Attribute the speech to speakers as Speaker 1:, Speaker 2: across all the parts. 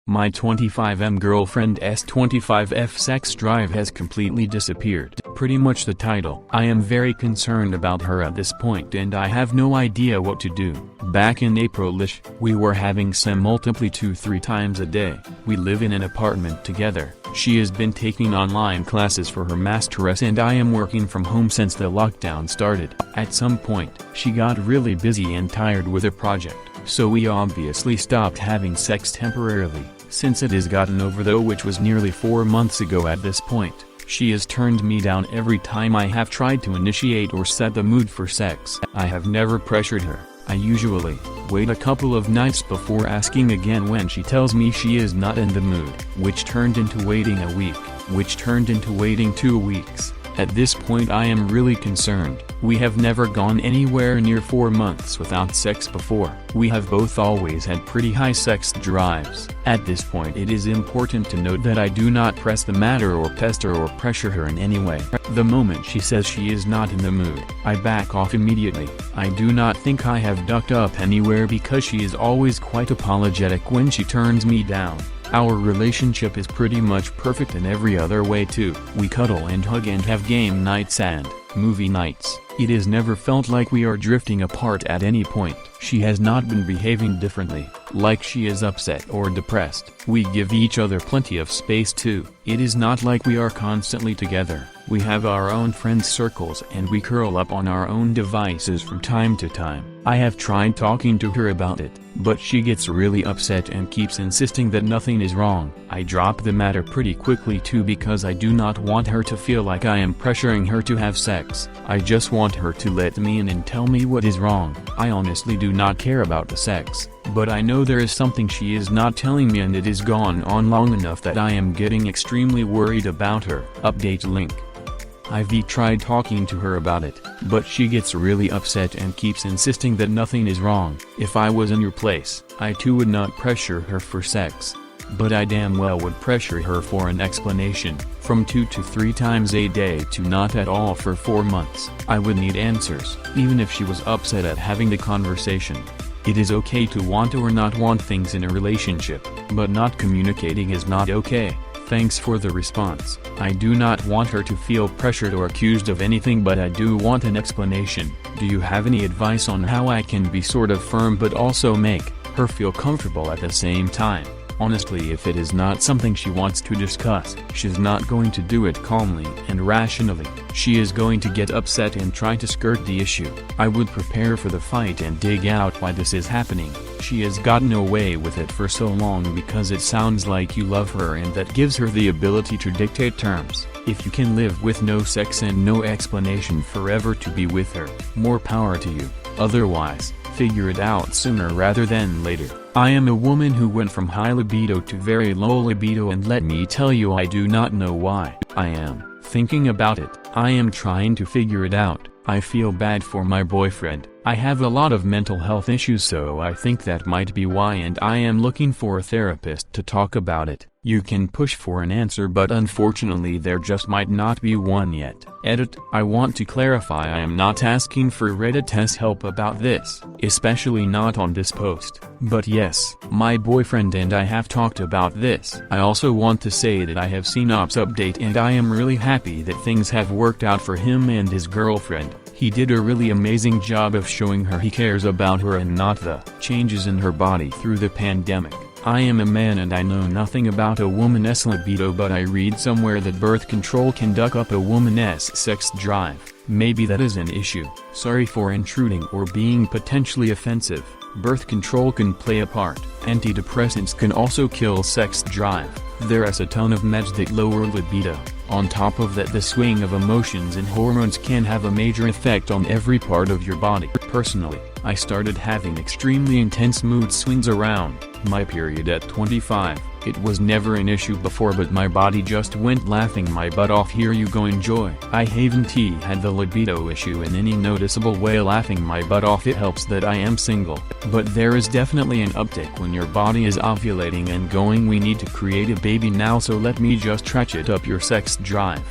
Speaker 1: My 25M girlfriend's 25F sex drive has completely disappeared. Pretty much the title. I am very concerned about her at this point and I have no idea what to do. Back in April-ish, we were having sex multiply 2-3 times a day. We live in an apartment together. She has been taking online classes for her master's and I am working from home since the lockdown started. At some point, she got really busy and tired with her project, so we obviously stopped having sex temporarily. Since it has gotten over though, which was nearly 4 months ago at this point, she has turned me down every time I have tried to initiate or set the mood for sex. I have never pressured her. I usually wait a couple of nights before asking again when she tells me she is not in the mood, which turned into waiting a week, which turned into waiting 2 weeks. At this point I am really concerned. We have never gone anywhere near 4 months without sex before. We have both always had pretty high sex drives. At this point it is important to note that I do not press the matter or pester or pressure her in any way. The moment she says she is not in the mood, I back off immediately. I do not think I have ducked up anywhere because she is always quite apologetic when she turns me down. Our relationship is pretty much perfect in every other way too. We cuddle and hug and have game nights and movie nights. It has never felt like we are drifting apart at any point. She has not been behaving differently, like she is upset or depressed. We give each other plenty of space too. It is not like we are constantly together. We have our own friend circles and we curl up on our own devices from time to time. I have tried talking to her about it, but she gets really upset and keeps insisting that nothing is wrong. I drop the matter pretty quickly too because I do not want her to feel like I am pressuring her to have sex. I just want her to let me in and tell me what is wrong. I honestly do not care about the sex, but I know there is something she is not telling me and it has gone on long enough that I am getting extremely worried about her. Update link. I've tried talking to her about it, but she gets really upset and keeps insisting that nothing is wrong. If I was in your place, I too would not pressure her for sex. But I damn well would pressure her for an explanation. From 2 to 3 times a day to not at all for 4 months. I would need answers, even if she was upset at having the conversation. It is okay to want or not want things in a relationship, but not communicating is not okay. Thanks for the response. I do not want her to feel pressured or accused of anything, but I do want an explanation. Do you have any advice on how I can be sort of firm but also make her feel comfortable at the same time? Honestly, if it is not something she wants to discuss, she's not going to do it calmly and rationally. She is going to get upset and try to skirt the issue. I would prepare for the fight and dig out why this is happening. She has gotten away with it for so long because it sounds like you love her and that gives her the ability to dictate terms. If you can live with no sex and no explanation forever to be with her, more power to you. Otherwise, figure it out sooner rather than later. I am a woman who went from high libido to very low libido, and let me tell you, I do not know why. I am thinking about it. I am trying to figure it out. I feel bad for my boyfriend. I have a lot of mental health issues, so I think that might be why, and I am looking for a therapist to talk about it. You can push for an answer, but unfortunately there just might not be one yet. Edit. I want to clarify, I am not asking for Reddit's help about this, especially not on this post. But yes, my boyfriend and I have talked about this. I also want to say that I have seen Ops update and I am really happy that things have worked out for him and his girlfriend. He did a really amazing job of showing her he cares about her and not the changes in her body through the pandemic. I am a man and I know nothing about a woman's libido, but I read somewhere that birth control can duck up a woman's sex drive. Maybe that is an issue. Sorry for intruding or being potentially offensive. Birth control can play a part. Antidepressants can also kill sex drive. There is a ton of meds that lower libido. On top of that, the swing of emotions and hormones can have a major effect on every part of your body. Personally, I started having extremely intense mood swings around my period at 25. It was never an issue before, but my body just went laughing my butt off. Here you go, enjoy. I haven't had the libido issue in any noticeable way laughing my butt off. It helps that I am single, but there is definitely an uptick when your body is ovulating and going, we need to create a baby now, so let me just ratchet up your sex drive.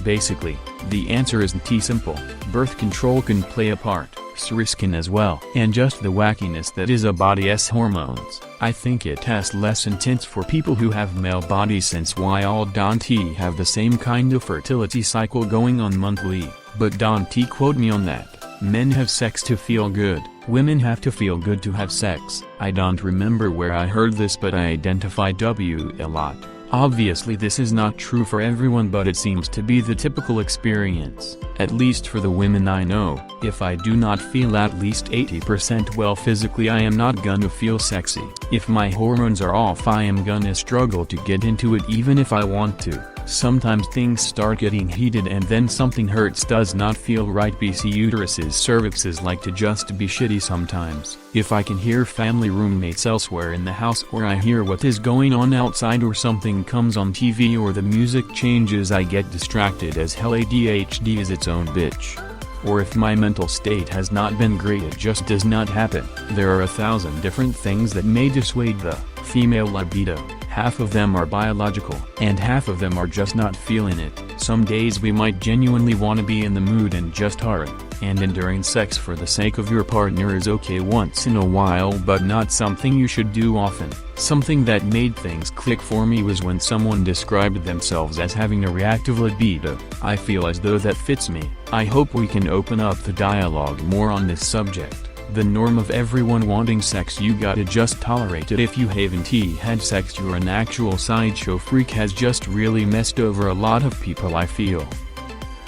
Speaker 1: Basically, the answer isn't simple. Birth control can play a part, stress can as well, and just the wackiness that is a body's hormones. I think it has less intense for people who have male bodies, since why all don't have the same kind of fertility cycle going on monthly, but don't quote me on that. Men have sex to feel good, women have to feel good to have sex. I don't remember where I heard this, but I identify W a lot. Obviously this is not true for everyone, but it seems to be the typical experience, at least for the women I know. If I do not feel at least 80% well physically, I am not gonna feel sexy. If my hormones are off, I am gonna struggle to get into it even if I want to. Sometimes things start getting heated and then something hurts, does not feel right. BC uteruses, cervixes like to just be shitty sometimes. If I can hear family roommates elsewhere in the house, or I hear what is going on outside, or something comes on TV, or the music changes, I get distracted as hell. ADHD is its own bitch. Or if my mental state has not been great, it just does not happen. There are 1,000 different things that may dissuade the female libido. Half of them are biological, and half of them are just not feeling it. Some days we might genuinely want to be in the mood and just hurry, and enduring sex for the sake of your partner is okay once in a while, but not something you should do often. Something that made things click for me was when someone described themselves as having a reactive libido. I feel as though that fits me. I hope we can open up the dialogue more on this subject. The norm of everyone wanting sex, you gotta just tolerate it. If you haven't had sex, you're an actual sideshow freak, has just really messed over a lot of people. I feel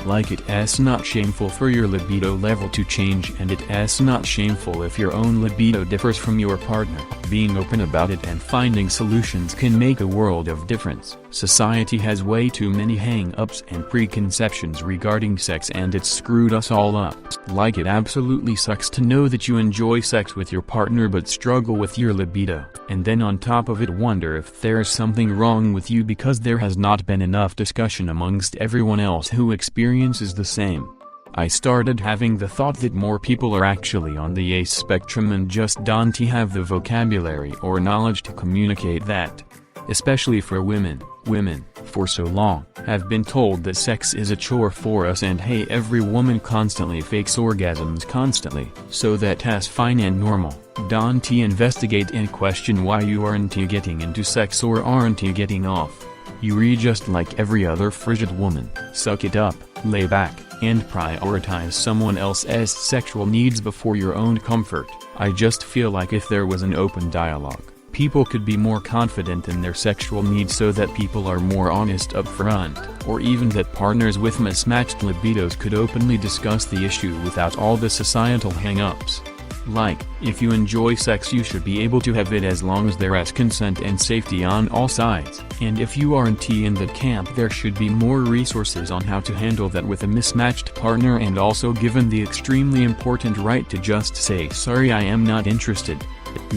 Speaker 1: like it's not shameful for your libido level to change, and it's not shameful if your own libido differs from your partner. Being open about it and finding solutions can make a world of difference. Society has way too many hang-ups and preconceptions regarding sex, and it's screwed us all up. Like, it absolutely sucks to know that you enjoy sex with your partner but struggle with your libido, and then on top of it wonder if there's something wrong with you because there has not been enough discussion amongst everyone else who experiences the same. I started having the thought that more people are actually on the ACE spectrum and just don't have the vocabulary or knowledge to communicate that. Especially for women. Women, for so long, have been told that sex is a chore for us, and hey, every woman constantly fakes orgasms constantly, so that's fine and normal. Don't investigate and question why you aren't getting into sex or aren't getting off. You're just like every other frigid woman. Suck it up, lay back, and prioritize someone else's sexual needs before your own comfort. I just feel like if there was an open dialogue, people could be more confident in their sexual needs, so that people are more honest up front, or even that partners with mismatched libidos could openly discuss the issue without all the societal hang-ups. Like, if you enjoy sex, you should be able to have it as long as there is consent and safety on all sides. And if you aren't in that camp, there should be more resources on how to handle that with a mismatched partner, and also given the extremely important right to just say sorry, I am not interested,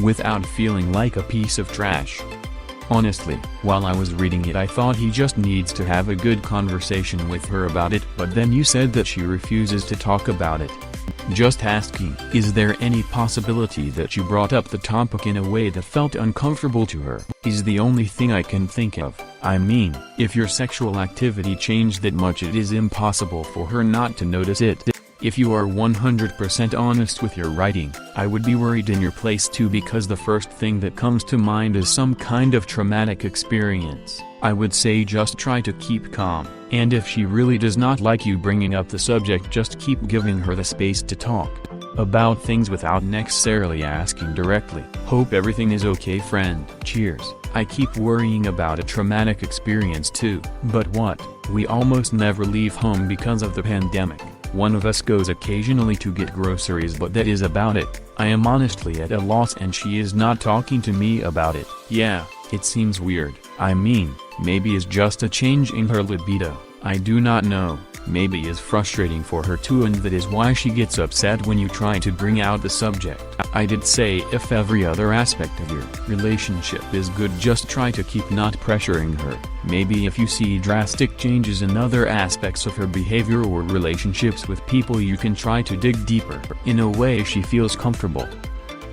Speaker 1: without feeling like a piece of trash. Honestly, while I was reading it, I thought he just needs to have a good conversation with her about it, but then you said that she refuses to talk about it. Just asking, is there any possibility that you brought up the topic in a way that felt uncomfortable to her? Is the only thing I can think of. I mean, if your sexual activity changed that much, it is impossible for her not to notice it. If you are 100% honest with your writing, I would be worried in your place too, because the first thing that comes to mind is some kind of traumatic experience. I would say just try to keep calm, and if she really does not like you bringing up the subject, just keep giving her the space to talk about things without necessarily asking directly. Hope everything is okay, friend. Cheers. I keep worrying about a traumatic experience too. But what? We almost never leave home because of the pandemic. One of us goes occasionally to get groceries, but that is about it. I am honestly at a loss, and she is not talking to me about it. Yeah, it seems weird. I mean, maybe it's just a change in her libido. I do not know. Maybe it's frustrating for her too, and that is why she gets upset when you try to bring out the subject. I did say if every other aspect of your relationship is good, just try to keep not pressuring her. Maybe if you see drastic changes in other aspects of her behavior or relationships with people, you can try to dig deeper, in a way she feels comfortable.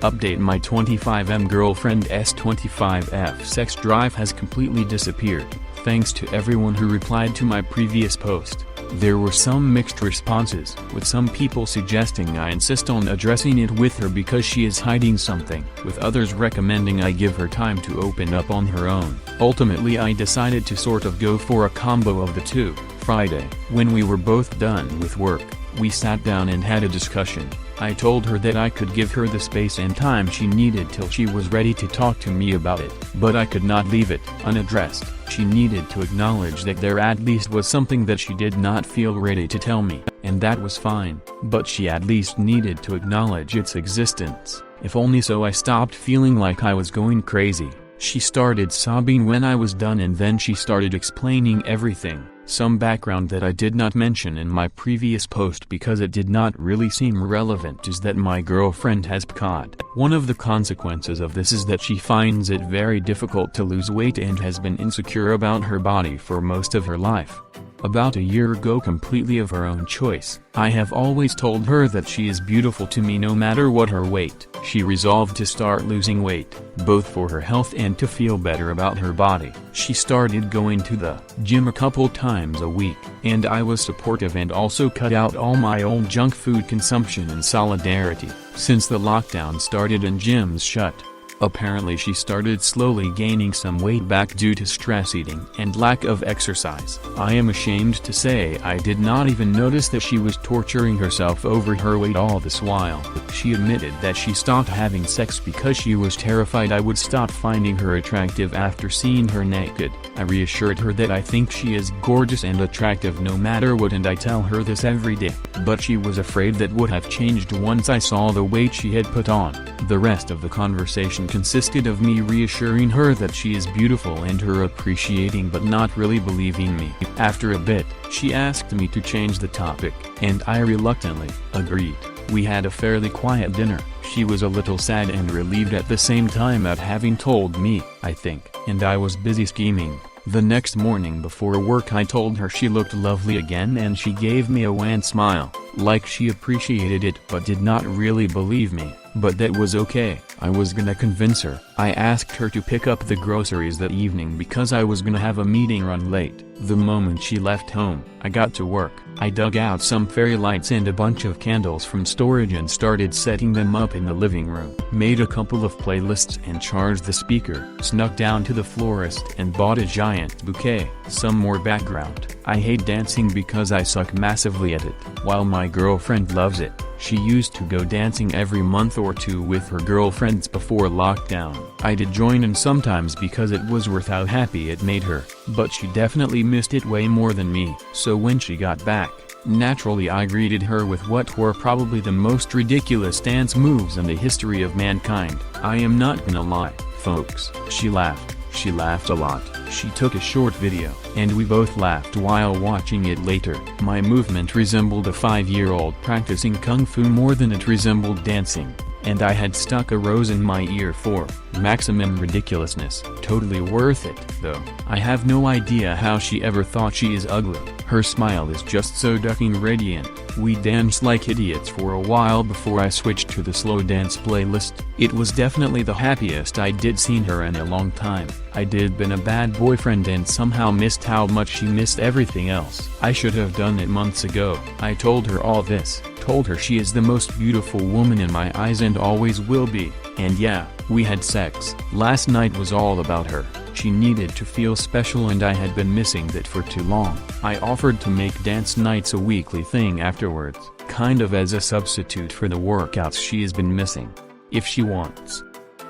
Speaker 1: Update: my 25M girlfriend's 25F sex drive has completely disappeared. Thanks to everyone who replied to my previous post. There were some mixed responses, with some people suggesting I insist on addressing it with her because she is hiding something, with others recommending I give her time to open up on her own. Ultimately I decided to sort of go for a combo of the two. Friday, when we were both done with work, we sat down and had a discussion. I told her that I could give her the space and time she needed till she was ready to talk to me about it, but I could not leave it unaddressed. She needed to acknowledge that there at least was something that she did not feel ready to tell me, and that was fine, but she at least needed to acknowledge its existence, if only so I stopped feeling like I was going crazy. She started sobbing when I was done, and then she started explaining everything. Some background that I did not mention in my previous post because it did not really seem relevant is that my girlfriend has PCOD. One of the consequences of this is that she finds it very difficult to lose weight and has been insecure about her body for most of her life. About a year ago, completely of her own choice, I have always told her that she is beautiful to me no matter what her weight. She resolved to start losing weight, both for her health and to feel better about her body. She started going to the gym a couple times a week, and I was supportive and also cut out all my old junk food consumption in solidarity. Since the lockdown started and gyms shut, apparently she started slowly gaining some weight back due to stress eating and lack of exercise. I am ashamed to say I did not even notice that she was torturing herself over her weight all this while. She admitted that she stopped having sex because she was terrified I would stop finding her attractive after seeing her naked. I reassured her that I think she is gorgeous and attractive no matter what, and I tell her this every day. But she was afraid that would have changed once I saw the weight she had put on. The rest of the conversation consisted of me reassuring her that she is beautiful and her appreciating but not really believing me. After a bit, she asked me to change the topic, and I reluctantly agreed. We had a fairly quiet dinner. She was a little sad and relieved at the same time at having told me, I think, and I was busy scheming. The next morning before work I told her she looked lovely again, and she gave me a wan smile, like she appreciated it but did not really believe me. But that was okay, I was gonna convince her. I asked her to pick up the groceries that evening because I was gonna have a meeting run late. The moment she left home, I got to work. I dug out some fairy lights and a bunch of candles from storage and started setting them up in the living room. Made a couple of playlists and charged the speaker. Snuck down to the florist and bought a giant bouquet. Some more background. I hate dancing because I suck massively at it, while my girlfriend loves it. She used to go dancing every month or two with her girlfriends before lockdown. I did join in sometimes because it was worth how happy it made her, but she definitely missed it way more than me. So when she got back, naturally I greeted her with what were probably the most ridiculous dance moves in the history of mankind. I am not gonna lie, folks. She laughed. She laughed a lot. She took a short video, and we both laughed while watching it later. My movement resembled a 5-year-old practicing kung fu more than it resembled dancing, and I had stuck a rose in my ear for maximum ridiculousness. Totally worth it, though. I have no idea how she ever thought she is ugly. Her smile is just so ducking radiant. We danced like idiots for a while before I switched to the slow dance playlist. It was definitely the happiest I did seen her in a long time. I did been a bad boyfriend and somehow missed how much she missed everything else. I should have done it months ago. I told her all this. Told her she is the most beautiful woman in my eyes and always will be. And yeah, we had sex. Last night was all about her. She needed to feel special and I had been missing that for too long. I offered to make dance nights a weekly thing afterwards, kind of as a substitute for the workouts she has been missing. If she wants.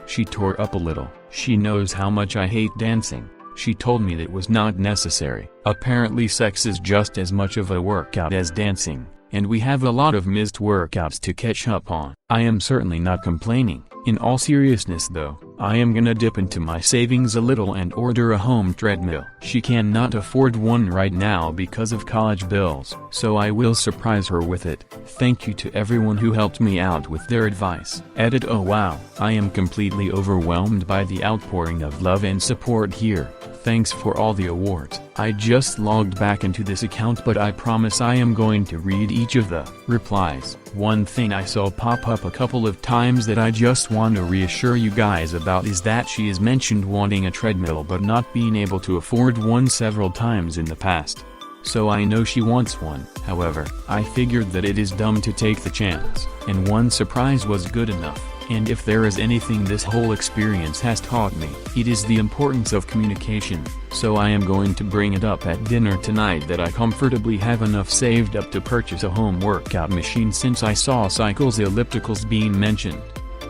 Speaker 1: She tore up a little. She knows how much I hate dancing. She told me that was not necessary. Apparently sex is just as much of a workout as dancing, and we have a lot of missed workouts to catch up on. I am certainly not complaining. In all seriousness though, I am gonna dip into my savings a little and order a home treadmill. She cannot afford one right now because of college bills, so I will surprise her with it. Thank you to everyone who helped me out with their advice. Edit. Oh wow, I am completely overwhelmed by the outpouring of love and support here. Thanks for all the awards. I just logged back into this account, but I promise I am going to read each of the replies. One thing I saw pop up a couple of times that I just want to reassure you guys about is that she has mentioned wanting a treadmill but not being able to afford one several times in the past. so I know she wants one. However, I figured that it is dumb to take the chance, and one surprise was good enough. And if there is anything this whole experience has taught me, it is the importance of communication. So I am going to bring it up at dinner tonight that I comfortably have enough saved up to purchase a home workout machine since I saw cycles ellipticals being mentioned.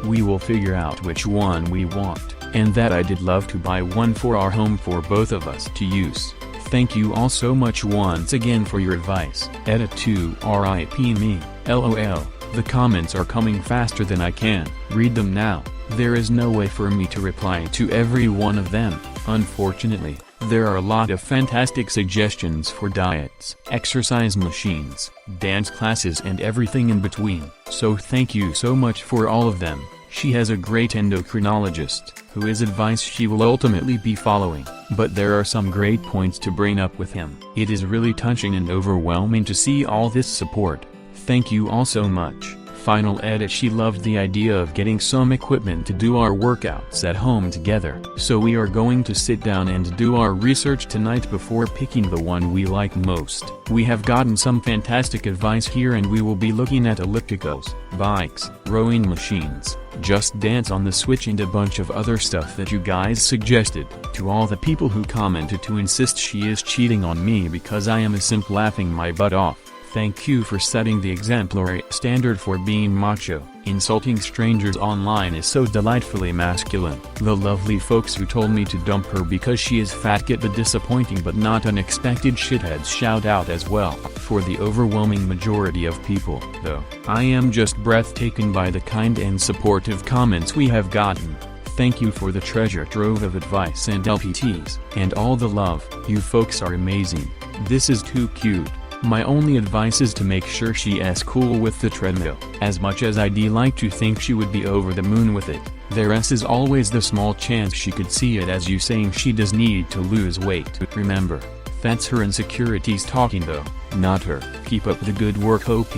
Speaker 1: We will figure out which one we want, and that I did love to buy one for our home for both of us to use. Thank you all so much once again for your advice. Edit to RIP me, LOL. The comments are coming faster than I can read them now. There is no way for me to reply to every one of them. Unfortunately, there are a lot of fantastic suggestions for diets, exercise machines, dance classes and everything in between. So thank you so much for all of them. She has a great endocrinologist, whose advice she will ultimately be following, but there are some great points to bring up with him. It is really touching and overwhelming to see all this support. Thank you all so much. Final edit. She loved the idea of getting some equipment to do our workouts at home together. So we are going to sit down and do our research tonight before picking the one we like most. We have gotten some fantastic advice here and we will be looking at ellipticals, bikes, rowing machines, Just Dance on the Switch and a bunch of other stuff that you guys suggested. To all the people who commented to insist she is cheating on me because I am a simp laughing my butt off. Thank you for setting the exemplary standard for being macho. Insulting strangers online is so delightfully masculine. The lovely folks who told me to dump her because she is fat get the disappointing but not unexpected shitheads shout out as well. For the overwhelming majority of people, though, I am just breathtaken by the kind and supportive comments we have gotten. Thank you for the treasure trove of advice and LPTs, and all the love. You folks are amazing. This is too cute. My only advice is to make sure she's cool with the treadmill. As much as I'd like to think she would be over the moon with it, there is always the small chance she could see it as you saying she does need to lose weight. Remember, that's her insecurities talking though, not her. Keep up the good work OP.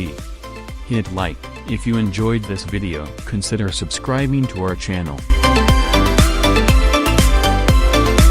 Speaker 1: Hit like if you enjoyed this video. Consider subscribing to our channel.